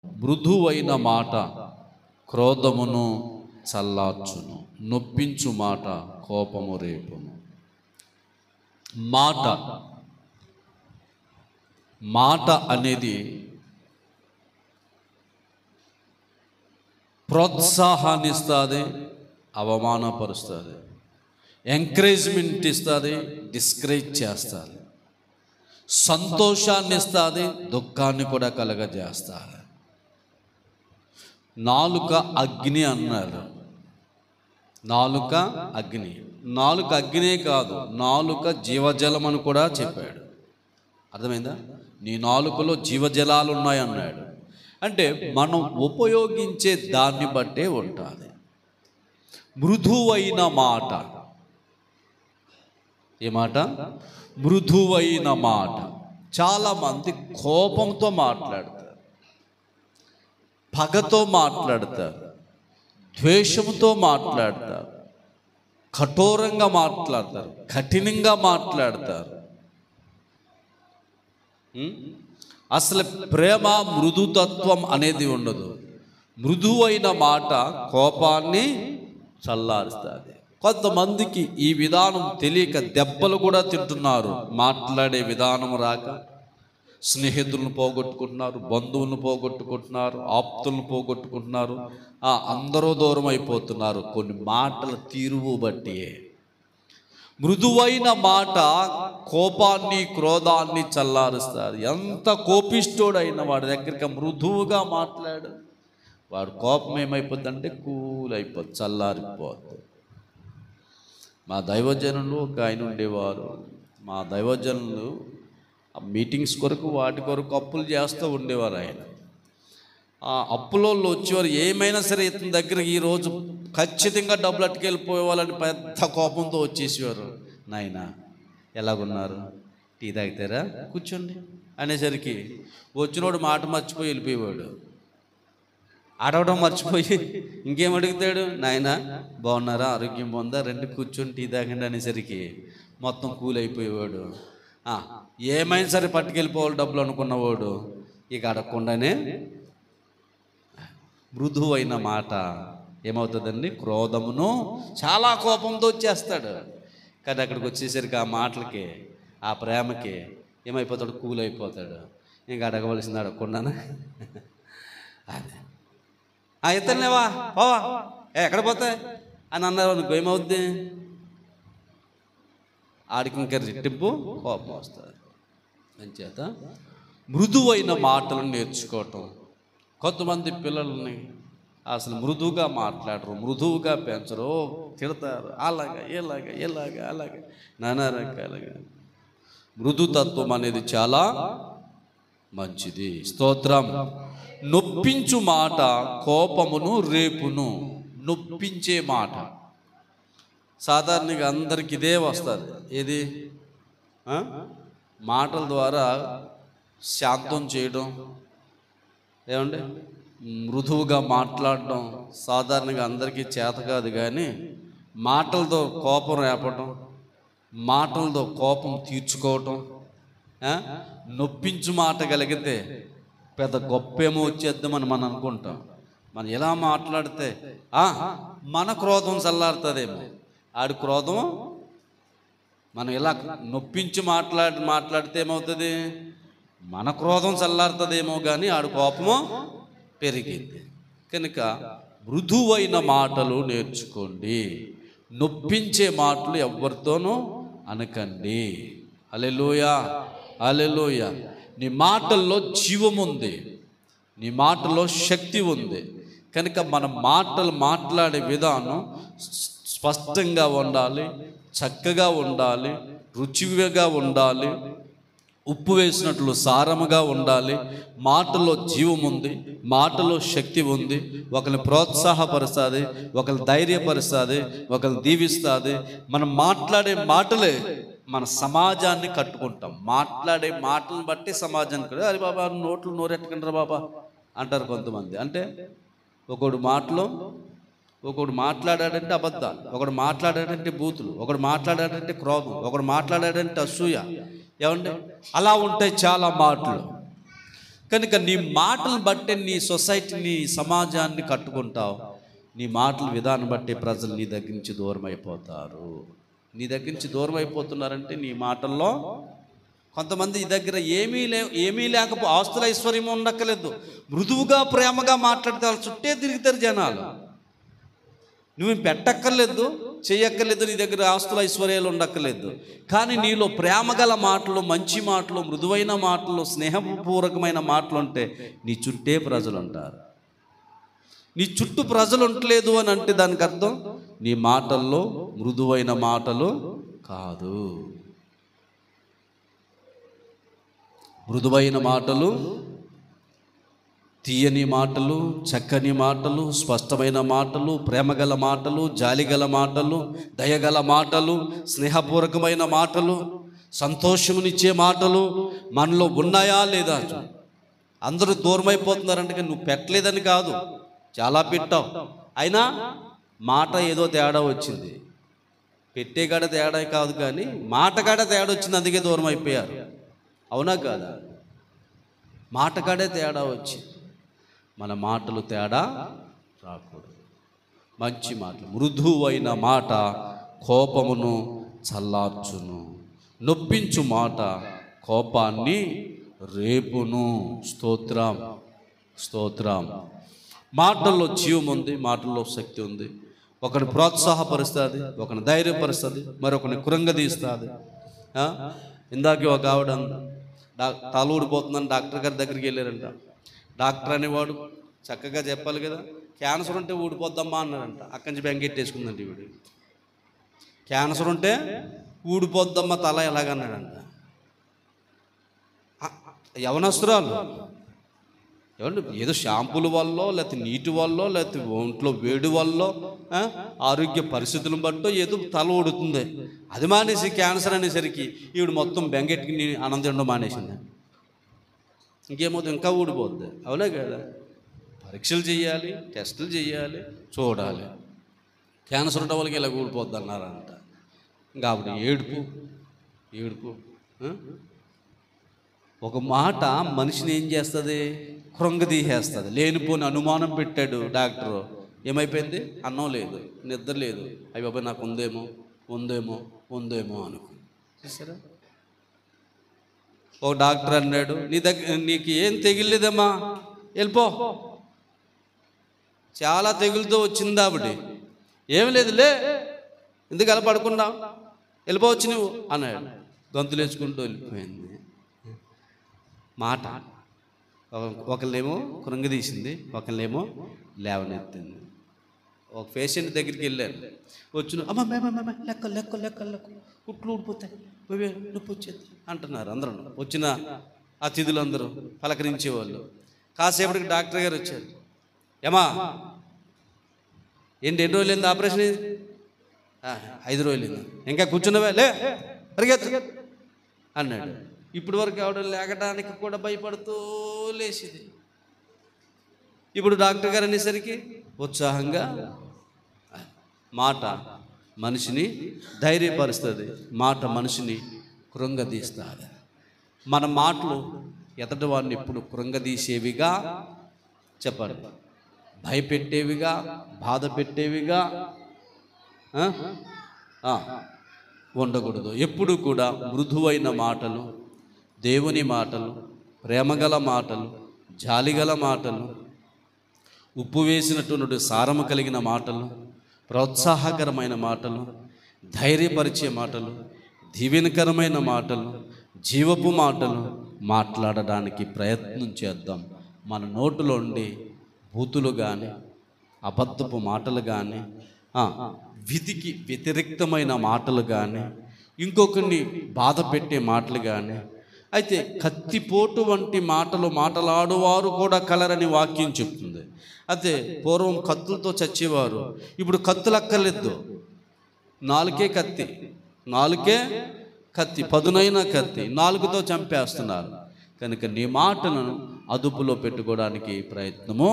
మృదువైన మాట క్రోధమును చల్లార్చును, నొప్పించు మాట కోపము రేపును. మాట మాట అనేది ప్రోత్సాహాన్ని ఇస్తుంది, అవమానపరుస్తుంది. ఎంకరేజ్మెంట్ ఇస్తుంది, డిస్కరేజ్ చేస్తుంది. సంతోషాన్ని ఇస్తుంది, దుఃఖాన్ని కూడా కలగజేస్తుంది. నాలుక అగ్ని అన్నారు. నాలుక అగ్ని, నాలుక అగ్నే కాదు, నాలుక జీవజలం అని కూడా చెప్పాడు. అర్థమైందా? నీ నాలుకలో జీవజలాలు ఉన్నాయి అన్నాడు. అంటే మనం ఉపయోగించే దాన్ని బట్టే ఉంటుంది. మృదువైన మాట, ఏ మాట? మృదువైన మాట. చాలామంది కోపంతో మాట్లాడతారు, పగతో మాట్లాడతారు, ద్వేషంతో మాట్లాడతారు, కఠోరంగా మాట్లాడతారు, కఠినంగా మాట్లాడతారు. అసలు ప్రేమ మృదుతత్వం అనేది ఉండదు. మృదువైన మాట కోపాన్ని చల్లారుస్తుంది. కొంతమందికి ఈ విధానం తెలియక దెబ్బలు కూడా తింటున్నారు. మాట్లాడే విధానం రాక స్నేహితులను పోగొట్టుకుంటున్నారు, బంధువులను పోగొట్టుకుంటున్నారు, ఆప్తులను పోగొట్టుకుంటున్నారు. అందరూ దూరం అయిపోతున్నారు కొన్ని మాటల తీరువు బట్టి. మృదువైన మాట కోపాన్ని క్రోధాన్ని చల్లారుస్తారు. ఎంత కోపిష్టోడైన వాడి దగ్గరికి మృదువుగా మాట్లాడు, వాడు కోపం ఏమైపోద్దంటే కూల్ అయిపోద్ది, చల్లారిపోద్ది. మా దైవజనులు ఒక ఆయన ఉండేవారు. మా దైవజనులు మీటింగ్స్ కొరకు వాటి కొరకు అప్పులు చేస్తూ ఉండేవారు. ఆయన ఆ అప్పులోళ్ళు వచ్చేవారు. ఏమైనా సరే ఇతని దగ్గరికి ఈరోజు ఖచ్చితంగా డబ్బులు అట్టుకెళ్ళిపోయేవాళ్ళని పెద్ద కోపంతో వచ్చేసేవారు. నాయనా ఎలాగున్నారు, టీ తాగుతారా, కూర్చోండి అనేసరికి వచ్చినోడు మాట మర్చిపోయి వెళ్ళిపోయేవాడు. అడగడం మర్చిపోయి ఇంకేం అడుగుతాడు, నాయనా బాగున్నారా, ఆరోగ్యం బాగుందా, రండి కూర్చొని టీ తాగండి అనేసరికి మొత్తం కూల్ అయిపోయేవాడు. ఏమైనా సరే పట్టుకెళ్ళిపోవాలి డబ్బులు అనుకున్నవాడు ఇక అడగకుండానే. మృదువైన మాట ఏమవుతుందండి? క్రోధమును, చాలా కోపంతో వచ్చేస్తాడు. కానీ అక్కడికి వచ్చేసరికి ఆ మాటలకి, ఆ ప్రేమకి ఏమైపోతాడు? కూల్ అయిపోతాడు. ఇంకా అడగవలసింది అడగకుండానే అదే ఇతరులేవా పోవా ఎక్కడ పోతాయి అని అన్నారు అనుకో, ఏమవుద్ది? ఆడికి ఇంకా రెట్టింపు కోపం వస్తుంది. అంచేత మృదువైన మాటలు నేర్చుకోవటం. కొంతమంది పిల్లల్ని అసలు మృదువుగా మాట్లాడరు, మృదువుగా పెంచరు, తిడతారు, అలాగా ఇలాగా ఇలాగా అలాగా నానా రకాలుగా. మృదుతత్వం అనేది చాలా మంచిది. స్తోత్రం. నొప్పించు మాట కోపమును రేపును. నొప్పించే మాట సాధారణంగా అందరికి ఇదే వస్తుంది. ఏది? మాటల ద్వారా శాంతం చేయడం, ఏమండి మృదువుగా మాట్లాడడం సాధారణంగా అందరికీ చేత కాదు. కానీ మాటలతో కోపం రేపడం, మాటలతో కోపం తీర్చుకోవటం, నొప్పించు మాట కలిగితే పెద్ద గొప్పేమో వచ్చేద్దామని మనం అనుకుంటాం. మనం ఎలా మాట్లాడితే మన క్రోధం చల్లారుతుందేమో, ఆడి క్రోధం మనం ఇలా నొప్పించి మాట్లాడితే ఏమవుతుంది? మన క్రోధం చల్లారుతుందేమో కానీ ఆడి కోపము పెరిగింది. కనుక మృదువైన మాటలు నేర్చుకోండి. నొప్పించే మాటలు ఎవరితోనూ అనకండి. హల్లెలూయా, హల్లెలూయా. నీ మాటల్లో జీవం ఉంది, నీ మాటలో శక్తి ఉంది. కనుక మన మాటలు మాట్లాడే విధానం స్పష్టంగా ఉండాలి, చక్కగా ఉండాలి, రుచిగా ఉండాలి, ఉప్పు వేసినట్లు సారముగా ఉండాలి. మాటలో జీవం ఉంది, మాటలో శక్తి ఉంది. ఒకరిని ప్రోత్సాహపరుస్తుంది, ఒకరిని ధైర్యపరుస్తుంది, ఒకరిని దీవిస్తుంది. మనం మాట్లాడే మాటలే మన సమాజాన్ని కట్టుకుంటాం. మాట్లాడే మాటలను బట్టి సమాజానికి అరే బాబా నోట్లు నోరెట్టుకుంటారా బాబా అంటారు కొంతమంది. అంటే ఒకడు మాట్లాడాడంటే అబద్ధాలు, ఒకడు మాట్లాడాడంటే బూతులు, ఒకడు మాట్లాడాడంటే క్రోధం, ఒకడు మాట్లాడాడంటే అసూయ. ఏమంటే అలా ఉంటాయి చాలా మాటలు. కనుక నీ మాటలు బట్టే నీ సొసైటీని, సమాజాన్ని కట్టుకుంటావు. నీ మాటల విధానం బట్టి ప్రజలు నీ దగ్గర నుంచి దూరం అయిపోతారు. నీ దగ్గర నుంచి దూరం అయిపోతున్నారంటే నీ మాటల్లో కొంతమంది ఈ దగ్గర ఏమీ లేకపో ఆస్తుల ఐశ్వర్యం ఉండక్కర్లేదు, మృదువుగా ప్రేమగా మాట్లాడితే వాళ్ళు చుట్టే తిరుగుతారు జనాలు. నువ్వేం పెట్టక్కర్లేదు, చేయక్కర్లేదు, నీ దగ్గర ఆస్తుల ఐశ్వర్యాలు ఉండక్కర్లేదు. కానీ నీలో ప్రేమగల మాటలు, మంచి మాటలు, మృదువైన మాటలు, స్నేహపూర్వకమైన మాటలు ఉంటే నీ చుట్టే ప్రజలు ఉంటారు. నీ చుట్టూ ప్రజలు ఉండలేదు అని అంటే దానికి అర్థం నీ మాటల్లో మృదువైన మాటలు కాదు. మృదువైన మాటలు, తీయని మాటలు, చక్కని మాటలు, స్పష్టమైన మాటలు, ప్రేమగల మాటలు, జాలిగల మాటలు, దయగల మాటలు, స్నేహపూర్వకమైన మాటలు, సంతోషమునిచ్చే మాటలు మనలో ఉన్నాయా లేదా? అందరూ దూరమైపోతున్నారంటే నువ్వు పెట్టలేదని కాదు, చాలా పెట్టావు, అయినా మాట ఏదో తేడా వచ్చింది. పెట్టేగాడ తేడా కాదు కానీ మాటగాడ తేడా వచ్చింది, అందుకే దూరం అయిపోయారు. అవునా కాదా? మాటగాడే తేడా వచ్చింది. మన మాటలు తేడా రాకూడదు. మంచి మాటలు, మృదువైన మాట కోపమును చల్లార్చును, నొప్పించు మాట కోపాన్ని రేపును. స్తోత్రం, స్తోత్రం. మాటల్లో జీవం ఉంది, మాటల్లో శక్తి ఉంది. ఒకరిని ప్రోత్సాహపరుస్తుంది, ఒకరిని ధైర్యపరుస్తుంది, మరొకరిని కృంగదీస్తుంది. ఇందాక ఒక ఆవిడ తల ఊడిపోతుందని డాక్టర్ గారి దగ్గరికి వెళ్ళారంట. డాక్టర్ అనేవాడు చక్కగా చెప్పాలి కదా, క్యాన్సర్ ఉంటే ఊడిపోద్దమ్మా అన్నారంట. అక్కడి నుంచి బెంగెట్టేసుకుందండి ఈవిడ. క్యాన్సర్ ఉంటే ఊడిపోద్దమ్మా తల ఎలాగన్నాడంట. యవనస్తురాలు ఏమంటే ఏదో షాంపూల వల్ల, లేకపోతే నీటి వల్ల, లేకపోతే ఒంట్లో వేడి వల్ల, ఆరోగ్య పరిస్థితులను బట్టో ఏదో తల ఊడుతుంది. అది మానేసి క్యాన్సర్ అనేసరికి ఈవిడ మొత్తం బెంగెట్టుకుని ఆనందం మానేసింది. ఇంకేమవుతుంది, ఇంకా ఊడిపోద్ది. అవునా కదా? పరీక్షలు చేయాలి, టెస్టులు చేయాలి, చూడాలి. క్యాన్సర్ ఉన్న వాళ్ళకి ఇలా ఊడిపోద్ది అన్నారంట. ఇంకా ఆవిడ ఏడుపు. ఒక మాట మనిషిని ఏం చేస్తుంది? కృంగదీసేస్తుంది. లేనిపోని అనుమానం పెట్టాడు డాక్టరు. ఏమైపోయింది? అన్నం లేదు, నిద్ర లేదు. అయ్యి బాబాయ్ నాకు ఉందేమో అనుకో. చూసారా? ఒక డాక్టర్ అన్నాడు, నీకు ఏం తెగిలేదమ్మా, వెళ్ళిపో. చాలా తెగులతో వచ్చింది ఆవిడ. ఏం లేదులే, ఎందుకు అలా పడుకున్నావు, వెళ్ళిపోవచ్చు నువ్వు అన్నాడు. గొంతులేసుకుంటూ వెళ్ళిపోయింది. మాట ఒకళ్ళేమో కృంగదీసింది, ఒకళ్ళేమో లేవనెత్తింది. ఒక పేషెంట్ దగ్గరికి వెళ్ళారు. వచ్చిన అమ్మ లెక్క కుట్లు ఊడిపోతాయి, నొప్పి వచ్చేది అంటున్నారు అందరూ. వచ్చిన అతిథులందరూ పలకరించేవాళ్ళు. కాసేపటికి డాక్టర్ గారు వచ్చారు. ఏమా ఎన్ని రోజులైంది ఆపరేషన్? 5 రోజులైంది. ఇంకా కూర్చున్నవే, లే పరిగెత్తు అన్నాడు. ఇప్పటి వరకు ఆవిడ లేకడానికి కూడా భయపడుతూ లేచింది. ఇప్పుడు డాక్టర్ గారు అనేసరికి ఉత్సాహంగా. మాట మనిషిని ధైర్యపరుస్తుంది, మాట మనిషిని కృంగదీస్తుంది. మన మాటలు ఎదటి వాడిని ఎప్పుడు కృంగదీసేవిగా చెప్పండి, భయపెట్టేవిగా, బాధ పెట్టేవిగా ఉండకూడదు. ఎప్పుడు కూడా మృదువైన మాటలు, దేవుని మాటలు, ప్రేమగల మాటలు, జాలిగల మాటలు, ఉప్పు వేసినటువంటి సారము కలిగిన మాటలు, ప్రోత్సాహకరమైన మాటలు, ధైర్యపరిచే మాటలు, దీవెనకరమైన మాటలు, జీవపు మాటలు మాట్లాడడానికి ప్రయత్నం చేద్దాం. మన నోటులో ఉండి బూతులు కానీ, అబద్ధపు మాటలు కానీ, విధికి వ్యతిరేక్తమైన మాటలు కానీ, ఇంకొకరిని బాధ పెట్టే మాటలు కానీ, అయితే కత్తిపోటు వంటి మాటలు మాటలాడువారు కూడా కలరని వాక్యం చెప్తుంది. అయితే పూర్వం కత్తులతో చచ్చేవారు, ఇప్పుడు కత్తులు అక్కర్లేదు, నాలుకే కత్తి, పదునైన కత్తి, నాలుగుతో చంపేస్తున్నారు. కనుక నీ మాటలను అదుపులో పెట్టుకోవడానికి ప్రయత్నము